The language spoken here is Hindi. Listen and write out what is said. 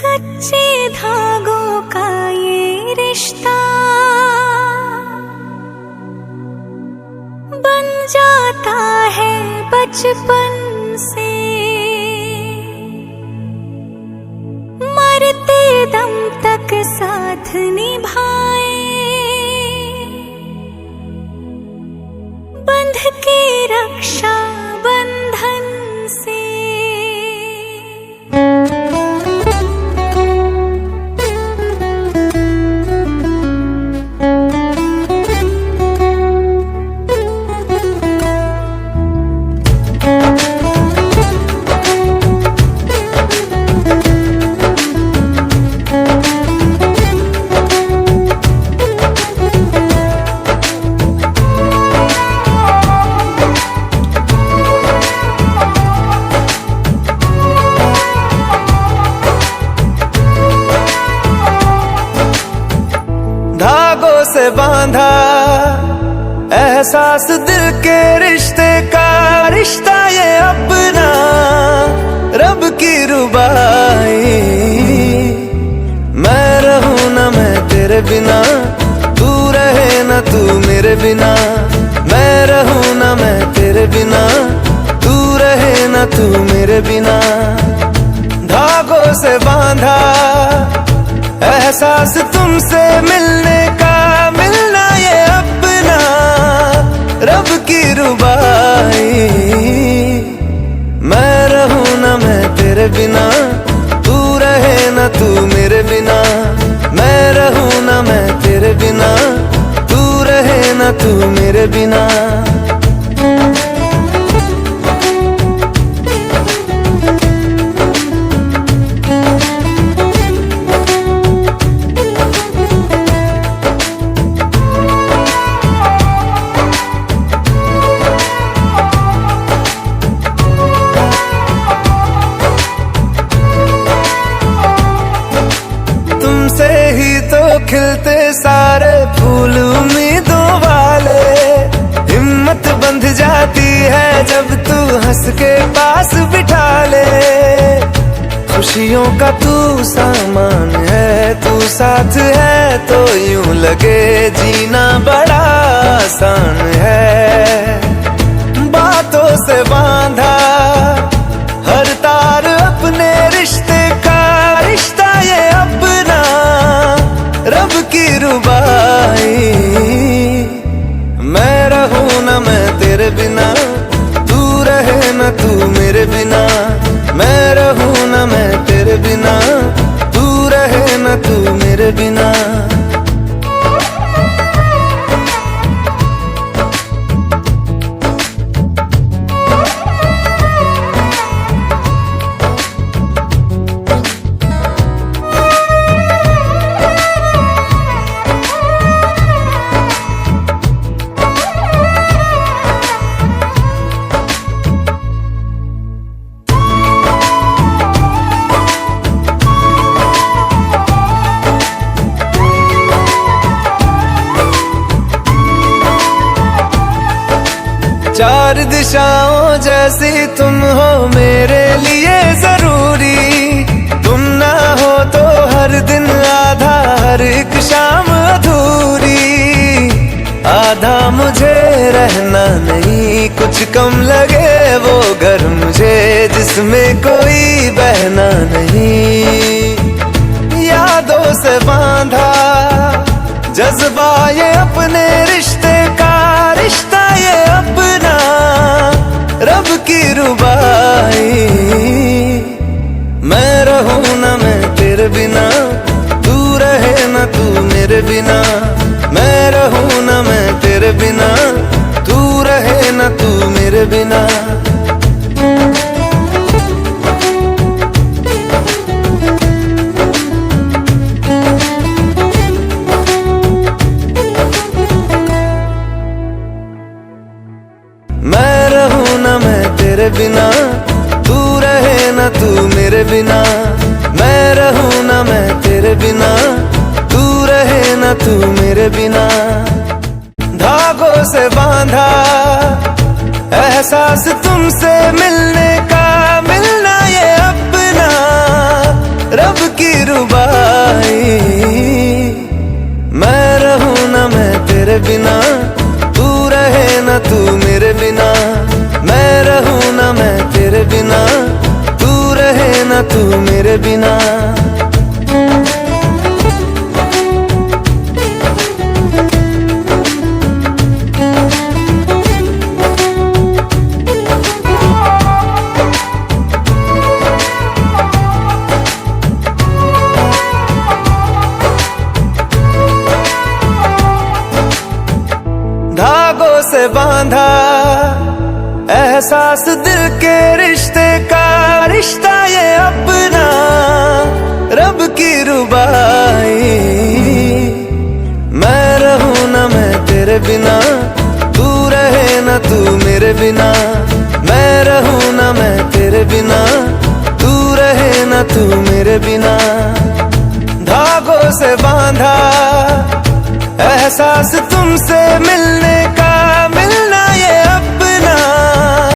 कच्चे धागों का ये रिश्ता बन जाता है बचपन से, मरते दम तक साथ निभाए, बंध के रक्षा बंधन से। धागों से बांधा एहसास दिल के रिश्ते का, रिश्ता ये अपना रब की रुबाई। मैं रहूं ना मैं तेरे बिना, तू रहे ना तू मेरे बिना। मैं रहूं ना मैं तेरे बिना, तू रहे ना तू मेरे बिना। धागों से बांधा एहसास तुमसे मिलने का, मिलना ये अपना रब की रुबाई। मैं रहूं ना मैं तेरे बिना, तू रहे ना तू मेरे बिना। मैं रहूं ना मैं तेरे बिना, तू रहे ना तू मेरे बिना। तुमसे ही तो खिलते सारे फूल उम्मीदों वाले। हिम्मत बंध जाती है जब तू हंस के पास बिठा ले। खुशियों का तू सामान है, तू साथ है तो यूं लगे जीना बड़ा आसान है। बातों से बांधा हर तार अपने रिश्ते का, रिश्ता ये अपना रब की रुबाई। मैं रहूं ना मैं तेरे बिना, तू रहे ना तू मेरे बिना। मैं रहूं ना मैं तेरे बिना, तू रहे ना तू मेरे बिना। चार दिशाओं जैसी तुम हो मेरे लिए जरूरी। तुम ना हो तो हर दिन आधा, हर एक शाम अधूरी। आधा मुझे रहना नहीं, कुछ कम लगे वो घर मुझे जिसमें कोई बहना नहीं। यादों से बांधा जज्बा ये अपने रिश्ते का, रिश्ता ये अपना रब की रुबाई। मैं रहूं ना मैं तेरे बिना, तू रहे ना तू मेरे बिना। मैं रहूं ना मैं तेरे बिना, तू रहे ना तू मेरे बिना। मैं रहूं ना मैं तेरे बिना, तू रहे ना तू मेरे बिना। मैं रहूं ना मैं तेरे बिना, तू रहे ना तू मेरे बिना। धागों से बांधा एहसास तुमसे मिलने का, मिलना ये अपना रब की रुबाई। मैं रहूं ना मैं तेरे बिना, तू रहे ना तू मेरे बिना। मैं रहूं ना मैं तेरे बिना, तू रहे ना तू मेरे बिना। धागों से बांधा एहसास दिल के रिश्ते का, रिश्ता ये अपना रब की रुबाई। मैं रहूं ना मैं तेरे बिना, तू रहे ना तू मेरे बिना। मैं रहूं ना मैं तेरे बिना, तू रहे ना तू मेरे बिना। धागों से बांधा एहसास तुमसे मिलने